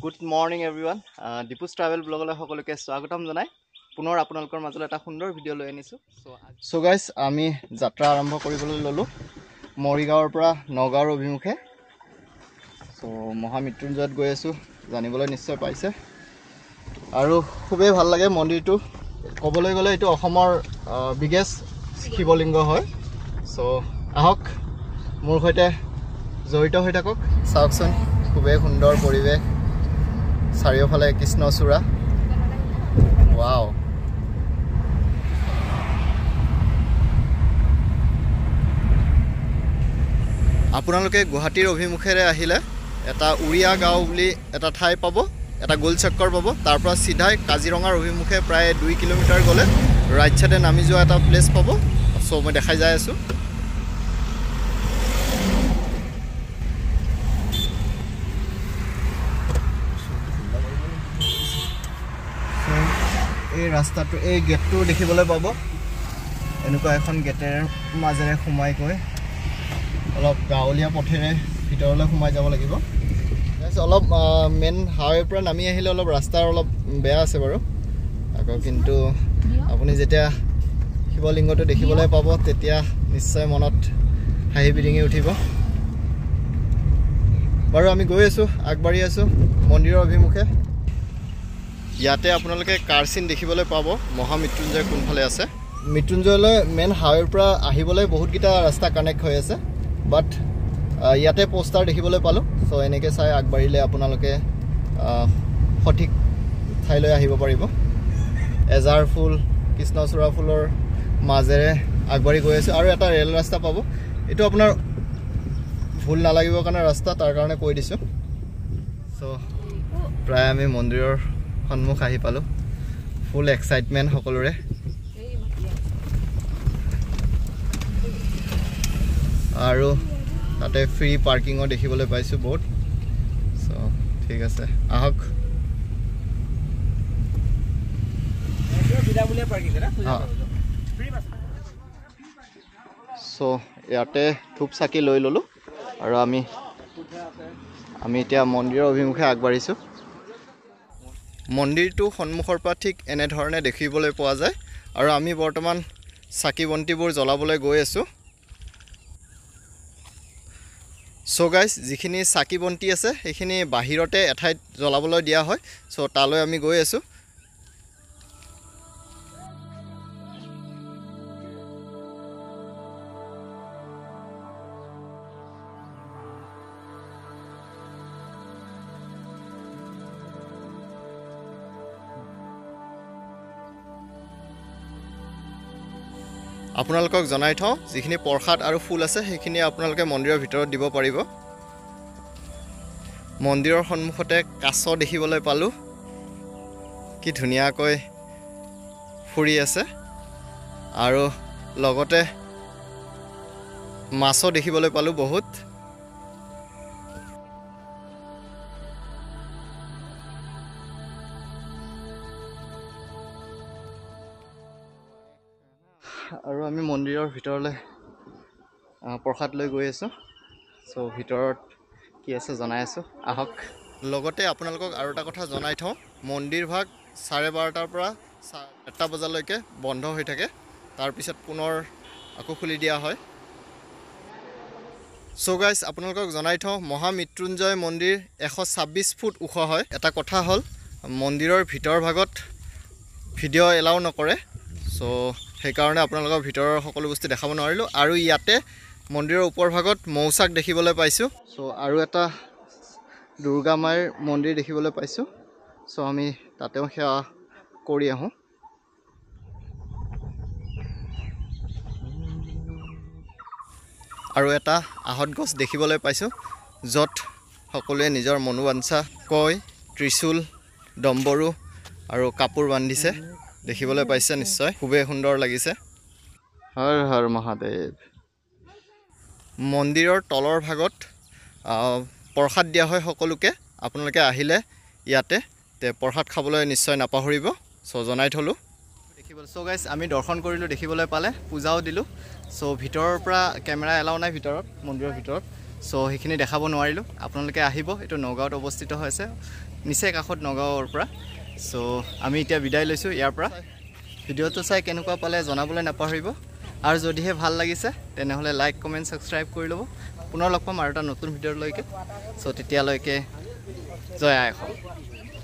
Good morning everyone দীপুজ travel ব্লগলৈ সকলোকে স্বাগতম জনাই পুনৰ আপোনালোকৰ মাজলৈ এটা সুন্দৰ ভিডিঅ' লৈ আনিছোঁ। চ' গাইজ আমি যাত্ৰা আৰম্ভ কৰিবলৈ ল'লোঁ মৰিগাঁৱৰ পৰা নগাঁৱৰ অভিমুখে। চ' মহামৃত্যুঞ্জয়ত গৈ আছোঁ, জানিবলৈ নিশ্চয় পাইছে। আৰু খুবেই ভাল লাগে মন্দিৰটো। ক'বলৈ গ'লে এইটো অসমৰ বিগেষ্ট শিৱলিংগ হয়। চ' আহক মোৰ সৈতে জড়িত হৈ থাকক। চাওকচোন খুবেই সুন্দৰ পৰিৱেশ, চাৰিওফালে কৃষ্ণচূড়া। ৱাও, আপোনালোকে গুৱাহাটীৰ অভিমুখেৰে আহিলে এটা উৰিয়া গাঁও বুলি এটা ঠাই পাব, এটা গোল চক্কৰ পাব। তাৰ পৰা চিধাই কাজিৰঙাৰ অভিমুখে প্ৰায় 2 কিলোমিটাৰ গ'লে ৰাইট চাইডে নামি যোৱা এটা প্লেচ পাব। চ' মই দেখাই যাই আছোঁ। এই ৰাস্তাটো, এই গেটটো দেখিবলৈ পাব। এনেকুৱা এখন গেটেৰ মাজেৰে সোমাই গৈ অলপ গাঁৱলীয়া পথেৰে ভিতৰলৈ সোমাই যাব লাগিব। অলপ মেইন হাইৱেৰ পৰা নামি আহিলে অলপ ৰাস্তাৰ অলপ বেয়া আছে বাৰু আকৌ, কিন্তু আপুনি যেতিয়া শিৱলিংগটো দেখিবলৈ পাব তেতিয়া নিশ্চয় মনত হাঁহি বিৰিঙি উঠিব। বাৰু আমি গৈ আছোঁ, আগবাঢ়ি আছোঁ মন্দিৰৰ অভিমুখে। ইয়াতে আপোনালোকে কাৰ চিন দেখিবলৈ পাব মহামৃত্যুঞ্জয় কোনফালে আছে। মৃত্যুঞ্জয়লৈ মেইন হাইৱেৰ পৰা আহিবলৈ বহুতকেইটা ৰাস্তা কানেক্ট হৈ আছে, বাট ইয়াতে পোষ্টাৰ দেখিবলৈ পালোঁ। চ' এনেকৈ চাই আগবাঢ়িলে আপোনালোকে সঠিক ঠাইলৈ আহিব পাৰিব। এজাৰ ফুল, কৃষ্ণচূড়া ফুলৰ মাজেৰে আগবাঢ়ি গৈ আছোঁ। আৰু এটা ৰেল ৰাস্তা পাব, এইটো আপোনাৰ ভুল নালাগিবৰ কাৰণে ৰাস্তা, তাৰ কাৰণে কৈ দিছোঁ। চ' প্ৰায় আমি মন্দিৰৰ সন্মুখ আহি পালোঁ। ফুল এক্সাইটমেণ্ট সকলোৰে। আৰু তাতে ফ্ৰী পাৰ্কিঙো দেখিবলৈ পাইছোঁ বহুত। চ' ঠিক আছে, আহক। চ' ইয়াতে ধূপ চাকি লৈ ল'লোঁ আৰু আমি এতিয়া মন্দিৰৰ অভিমুখে আগবাঢ়িছোঁ। মন্দিৰটো সন্মুখৰ পৰা ঠিক এনেধৰণে দেখিবলৈ পোৱা যায়। আৰু আমি বৰ্তমান চাকি বন্তিবোৰ জ্বলাবলৈ গৈ আছোঁ। চ' গাইজ, যিখিনি চাকি বন্তি আছে সেইখিনি বাহিৰতে এঠাইত জ্বলাবলৈ দিয়া হয়। চ' তালৈ আমি গৈ আছোঁ। আপোনালোকক জনাই থওঁ, যিখিনি প্ৰসাদ আৰু ফুল আছে সেইখিনি আপোনালোকে মন্দিৰৰ ভিতৰত দিব পাৰিব। মন্দিৰৰ সন্মুখতে কাছ দেখিবলৈ পালোঁ, কি ধুনীয়াকৈ ফুৰি আছে। আৰু লগতে মাছো দেখিবলৈ পালোঁ বহুত। আৰু আমি মন্দিৰৰ ভিতৰলৈ প্ৰসাদ লৈ গৈ আছোঁ। চ' ভিতৰত কি আছে জনাই আছোঁ, আহক। লগতে আপোনালোকক আৰু এটা কথা জনাই থওঁ, মন্দিৰ ভাগ 12:30 পৰা 1 বজালৈকে বন্ধ হৈ থাকে। তাৰপিছত পুনৰ আকৌ খুলি দিয়া হয়। চ' গাইজ, আপোনালোকক জনাই থওঁ, মহামৃত্যুঞ্জয় মন্দিৰ 126 ফুট ওখ হয়। এটা কথা হ'ল, মন্দিৰৰ ভিতৰ ভাগত ভিডিঅ' এলাউ নকৰে। চ' সেইকাৰণে আপোনালোকৰ ভিতৰৰ সকলো বস্তু দেখাব নোৱাৰিলোঁ। আৰু ইয়াতে মন্দিৰৰ ওপৰ ভাগত মৌচাক দেখিবলৈ পাইছোঁ। চ' আৰু এটা দুৰ্গা মাৰ মন্দিৰ দেখিবলৈ পাইছোঁ। চ' আমি তাতেও সেৱা কৰি আহোঁ। আৰু এটা আহঁত গছ দেখিবলৈ পাইছোঁ, য'ত সকলোৱে নিজৰ মনোবাঞ্ছা কয়, ত্ৰিশূল, ডম্বৰু আৰু কাপোৰ বান্ধিছে। দেখিবলৈ পাইছে নিশ্চয়, খুবেই সুন্দৰ লাগিছে। হৰ হৰ মহাদেৱ। মন্দিৰৰ তলৰ ভাগত প্ৰসাদ দিয়া হয় সকলোকে। আপোনালোকে আহিলে ইয়াতে প্ৰসাদ খাবলৈ নিশ্চয় নাপাহৰিব। চ' জনাই থ'লোঁ। চ' গাইজ, আমি দৰ্শন কৰিলোঁ, দেখিবলৈ পালে, পূজাও দিলোঁ। চ' ভিতৰৰ পৰা কেমেৰা এলাও নাই ভিতৰত, মন্দিৰৰ ভিতৰত। সো সেইখিনি দেখাব নোৱাৰিলোঁ আপোনালোকে আহিব এইটো নগাঁৱত অৱস্থিত হৈছে নিচেই কাষত নগাঁৱৰ পৰা সো আমি এতিয়া বিদায় লৈছোঁ ইয়াৰ পৰা ভিডিঅ'টো চাই কেনেকুৱা পালে জনাবলৈ নাপাহৰিব আৰু যদিহে ভাল লাগিছে তেনেহ'লে লাইক কমেণ্ট ছাবস্ক্ৰাইব কৰি ল'ব পুনৰ লগ পাম আৰু এটা নতুন ভিডিঅ'লৈকে সো তেতিয়ালৈকে জয় আই অসম